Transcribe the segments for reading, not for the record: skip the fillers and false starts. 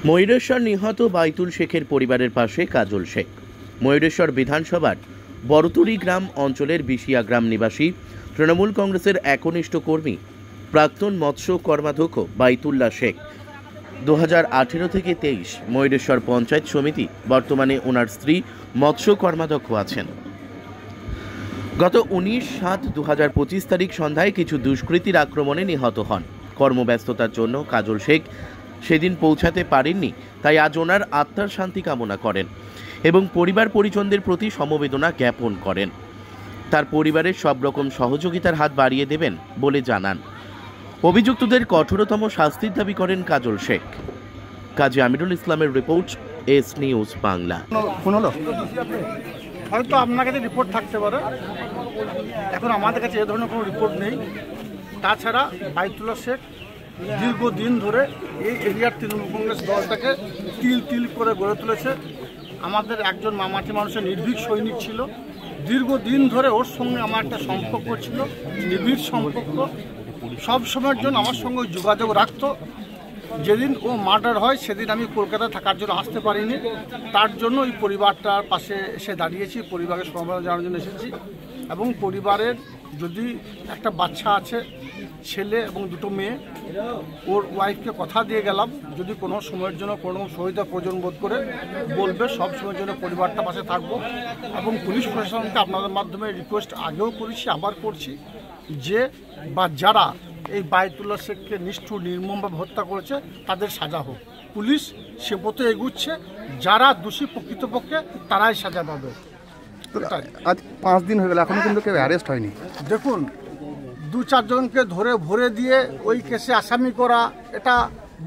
ময়ূরেশ্বর নিহত বাইতুল শেখের পরিবারের পাশে কাজল শেখ। ময়ূরেশ্বর বিধানসভার বড়তুরি গ্রাম অঞ্চলের বিশিয়া গ্রাম নিবাসী তৃণমূল কংগ্রেসের একনিষ্ঠ কর্মী প্রাক্তন মৎস্য কর্মাধ্যক্ষ বাইতুল্লাহ শেখ 2018 থেকে 23 ময়ূরেশ্বর পঞ্চায়েত সমিতি, বর্তমানে ওনার স্ত্রী মৎস্য কর্মাধ্যক্ষ আছেন। গত 19/7/2025 তারিখ সন্ধ্যায় কিছু দুষ্কৃতীর আক্রমণে নিহত হন। কর্মব্যস্ততার জন্য কাজল শেখ সেদিন পৌঁছাতে পারেননি, তাই আজ ওনার আত্মার শান্তি কামনা করেন এবং পরিবার পরিজনদের প্রতি সমবেদনা জ্ঞাপন করেন। তার পরিবারের সব রকম সহযোগিতার হাত বাড়িয়ে দেবেন বলে জানান। অভিযুক্তদের কঠোরতম শাস্তির দাবি করেন কাজল শেখ। কাজী আমিরুল ইসলামের রিপোর্ট, এস নিউজ বাংলা। হয়তো আপনার কাছে রিপোর্ট থাকতে পারে, এখন আমাদের কাছে এ ধরনের কোনো রিপোর্ট নেই। তাছাড়া বাইতুল্লাহ শেখ দীর্ঘদিন ধরে এই এরিয়ার তৃণমূল কংগ্রেস দলটাকে তিল তিল করে গড়ে তুলেছে। আমাদের একজন মামাটি মানুষের নির্ভীক সৈনিক ছিল। দীর্ঘদিন ধরে ওর সঙ্গে আমার একটা সম্পর্ক ছিল, নিবিড় সম্পর্ক। সব সময়ের জন্য আমার সঙ্গে যোগাযোগ রাখতো। যেদিন ও মার্ডার হয় সেদিন আমি কলকাতায় থাকার জন্য আসতে পারিনি, তার জন্য এই পরিবারটার পাশে এসে দাঁড়িয়েছি, পরিবারের সমবেদনা জানানোর জন্য এসেছি। এবং পরিবারের যদি একটা বাচ্চা আছে, ছেলে এবং দুটো মেয়ে, ওর ওয়াইফকে কথা দিয়ে গেলাম যদি কোনো সময়ের জন্য কোনো সহায়তা প্রয়োজন বোধ করে বলবে, সব সময়ের জন্য পরিবারটা পাশে থাকবো। এবং পুলিশ প্রশাসনকে আপনাদের মাধ্যমে রিকোয়েস্ট আগেও করেছি, আবার করছি, যে বা যারা এই বাইতুল্লাহ শেখকে নিষ্ঠুর নির্মমভাবে হত্যা করেছে তাদের সাজা হোক। পুলিশ সে পথে এগুচ্ছে, যারা দোষী প্রকৃতপক্ষে তারাই সাজা পাবে। আজ 5 দিন হয়ে গেল, এখনো কিন্তু কেউ অ্যারেস্ট হয়নি। দেখুন, 2-4 জনকে ধরে ভরে দিয়ে ওই কেসে আসামি করা এটা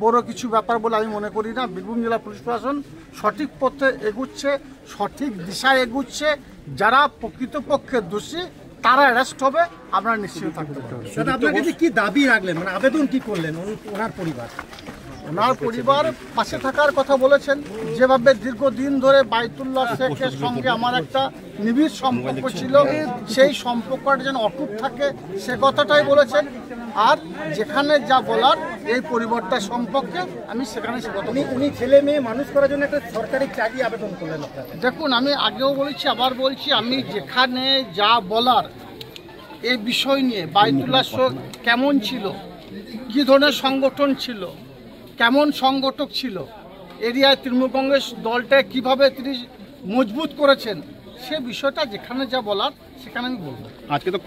বড় কিছু ব্যাপার বলে আমি মনে করি না। বীরভূম জেলা পুলিশ প্রশাসন সঠিক পথে এগুচ্ছে, সঠিক দিশায় এগুচ্ছে। যারা প্রকৃতপক্ষে দোষী তারা অ্যারেস্ট হবে, আপনারা নিশ্চিত থাকতে পারবেন। আপনার কাছে কি দাবি রাখলেন, মানে আবেদন কি করলেন ওনার পরিবার? ওনার পরিবার পাশে থাকার কথা বলেছেন। যেভাবে দীর্ঘদিন ধরে বাইতুল্লাহ শেখের সঙ্গে আমার একটা নিবিড় সম্পর্ক ছিল, সেই সম্পর্কটা যেন অটুট থাকে সে কথাটাই বলেছেন। আর যেখানে যা বলার এই পরিবারটা সম্পর্কে আমি সেখানে সে কথা। উনি ছেলে মেয়ে মানুষ করার জন্য একটা সরকারি চাকরি আবেদন করলেন। দেখুন, আমি আগেও বলেছি, আবার বলছি, আমি যেখানে যা বলার এই বিষয় নিয়ে, বাইতুল্লাহ শেখ কেমন ছিল, কী ধরনের সংগঠন ছিল, কেমন সংগঠক ছিল, এরিয়ায় তৃণমূল কংগ্রেস দলটা কিভাবে তিনি মজবুত করেছেন, সে বিষয়টা যেখানে যা বলার সেখানে আমি বলবো। আজকে তো